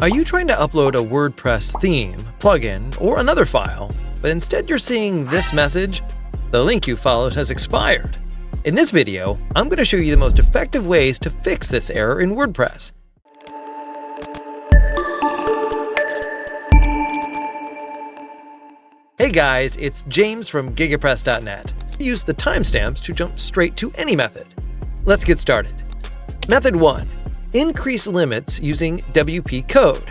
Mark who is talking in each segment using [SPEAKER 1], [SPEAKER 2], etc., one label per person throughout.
[SPEAKER 1] Are you trying to upload a WordPress theme, plugin, or another file, but instead you're seeing this message? The link you followed has expired. In this video, I'm going to show you the most effective ways to fix this error in WordPress. Hey guys, it's James from Gigapress.net. Use the timestamps to jump straight to any method. Let's get started. Method 1. Increase limits using WPCode.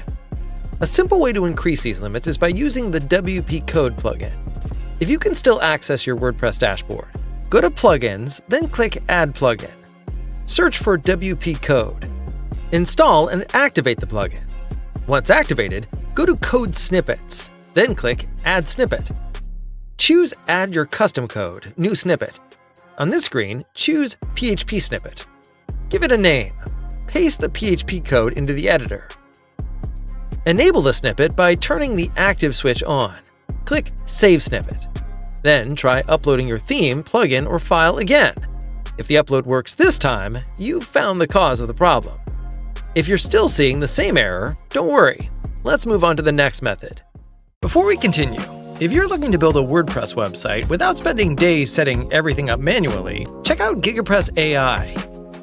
[SPEAKER 1] A simple way to increase these limits is by using the WPCode plugin. If you can still access your WordPress dashboard, go to Plugins, then click Add Plugin. Search for WPCode. Install and activate the plugin. Once activated, go to Code Snippets, then click Add Snippet. Choose Add your custom code, new snippet. On this screen, choose PHP snippet. Give it a name. Paste the PHP code into the editor. Enable the snippet by turning the active switch on. Click Save Snippet. Then try uploading your theme, plugin, or file again. If the upload works this time, you've found the cause of the problem. If you're still seeing the same error, don't worry. Let's move on to the next method. Before we continue, if you're looking to build a WordPress website without spending days setting everything up manually, check out Gigapress AI.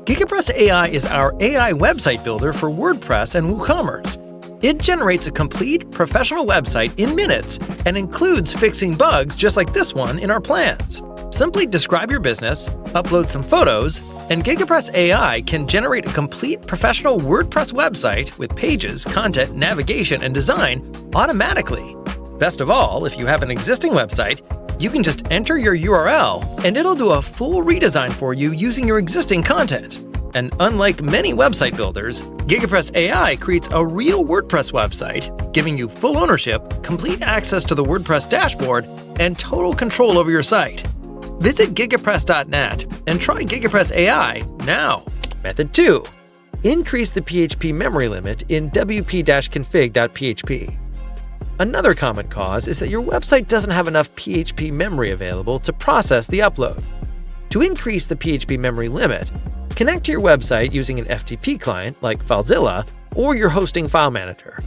[SPEAKER 1] Gigapress AI is our AI website builder for WordPress and WooCommerce. It generates a complete professional website in minutes and includes fixing bugs just like this one in our plans. Simply describe your business, upload some photos, and Gigapress AI can generate a complete professional WordPress website with pages, content, navigation, and design automatically. Best of all, if you have an existing website, you can just enter your URL and it'll do a full redesign for you using your existing content. And unlike many website builders, Gigapress AI creates a real WordPress website, giving you full ownership, complete access to the WordPress dashboard, and total control over your site. Visit gigapress.net and try Gigapress AI now. Method 2. Increase the PHP memory limit in wp-config.php. Another common cause is that your website doesn't have enough PHP memory available to process the upload. To increase the PHP memory limit, connect to your website using an FTP client like FileZilla or your hosting file manager.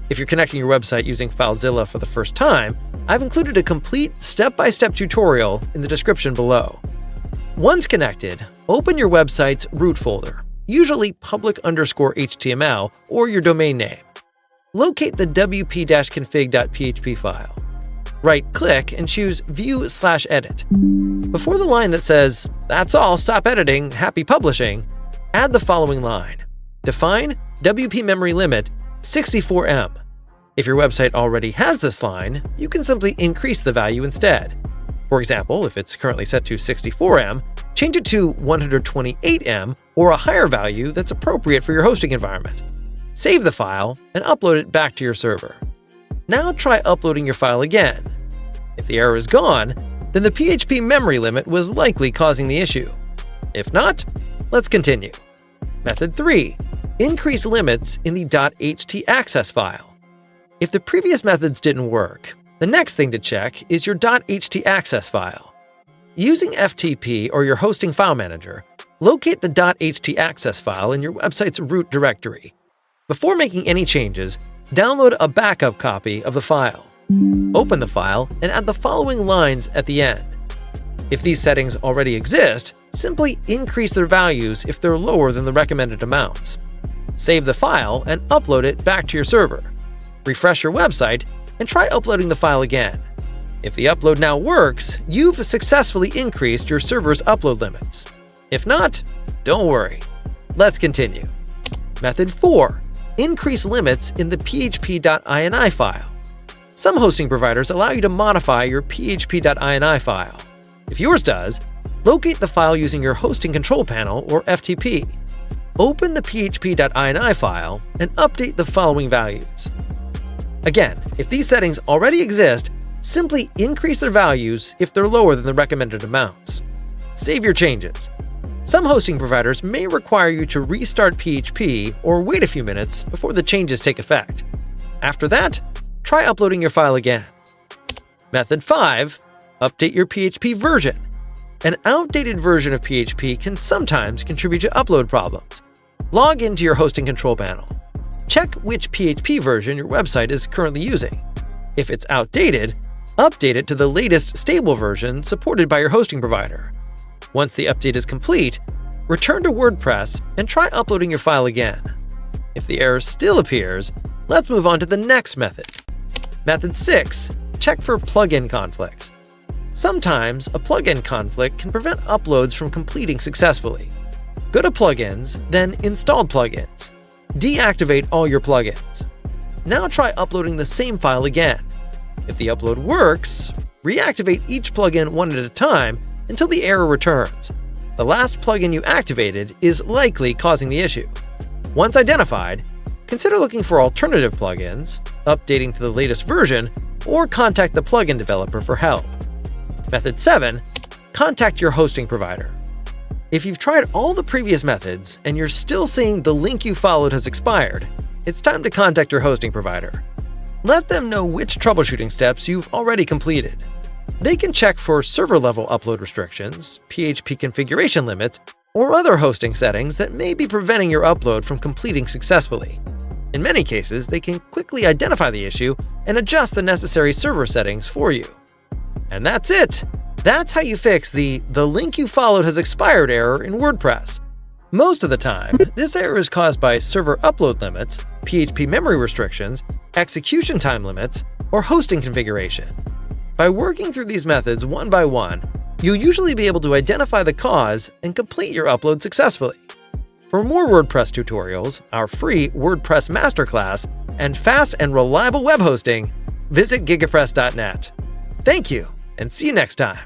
[SPEAKER 1] If you're connecting your website using FileZilla for the first time, I've included a complete step-by-step tutorial in the description below. Once connected, open your website's root folder, usually public_HTML or your domain name. Locate the wp-config.php file. Right-click and choose View/Edit. Before the line that says, "That's all, stop editing, happy publishing," add the following line. Define WP memory limit 64 M. If your website already has this line, you can simply increase the value instead. For example, if it's currently set to 64 M, change it to 128 M or a higher value that's appropriate for your hosting environment. Save the file and upload it back to your server. Now try uploading your file again. If the error is gone, then the PHP memory limit was likely causing the issue. If not, let's continue. Method 3. Increase limits in the htaccess file. If the previous methods didn't work, the next thing to check is your htaccess file. Using FTP or your hosting file manager, locate the htaccess file in your website's root directory. Before making any changes, download a backup copy of the file. Open the file and add the following lines at the end. If these settings already exist, simply increase their values if they're lower than the recommended amounts. Save the file and upload it back to your server. Refresh your website and try uploading the file again. If the upload now works, you've successfully increased your server's upload limits. If not, don't worry. Let's continue. Method 4. Increase limits in the php.ini file. Some hosting providers allow you to modify your php.ini file. If yours does, locate the file using your hosting control panel or FTP. Open the php.ini file and update the following values. Again, if these settings already exist, simply increase their values if they're lower than the recommended amounts. Save your changes. Some hosting providers may require you to restart PHP or wait a few minutes before the changes take effect. After that, try uploading your file again. Method 5. Update your PHP version. An outdated version of PHP can sometimes contribute to upload problems. Log into your hosting control panel. Check which PHP version your website is currently using. If it's outdated, update it to the latest stable version supported by your hosting provider. Once the update is complete, return to WordPress and try uploading your file again. If the error still appears, let's move on to the next method. Method 6. Check for plugin conflicts. Sometimes a plugin conflict can prevent uploads from completing successfully. Go to Plugins, then Installed Plugins. Deactivate all your plugins. Now try uploading the same file again. If the upload works, reactivate each plugin one at a time until the error returns. The last plugin you activated is likely causing the issue. Once identified, consider looking for alternative plugins, updating to the latest version, or contact the plugin developer for help. Method 7. Contact your hosting provider. If you've tried all the previous methods and you're still seeing the link you followed has expired, it's time to contact your hosting provider. Let them know which troubleshooting steps you've already completed. They can check for server-level upload restrictions, PHP configuration limits, or other hosting settings that may be preventing your upload from completing successfully. In many cases, they can quickly identify the issue and adjust the necessary server settings for you. And that's it! That's how you fix the link you followed has expired error in WordPress. Most of the time, this error is caused by server upload limits, PHP memory restrictions, execution time limits, or hosting configuration. By working through these methods one by one, you'll usually be able to identify the cause and complete your upload successfully. For more WordPress tutorials, our free WordPress masterclass, and fast and reliable web hosting, visit gigapress.net. Thank you, and see you next time.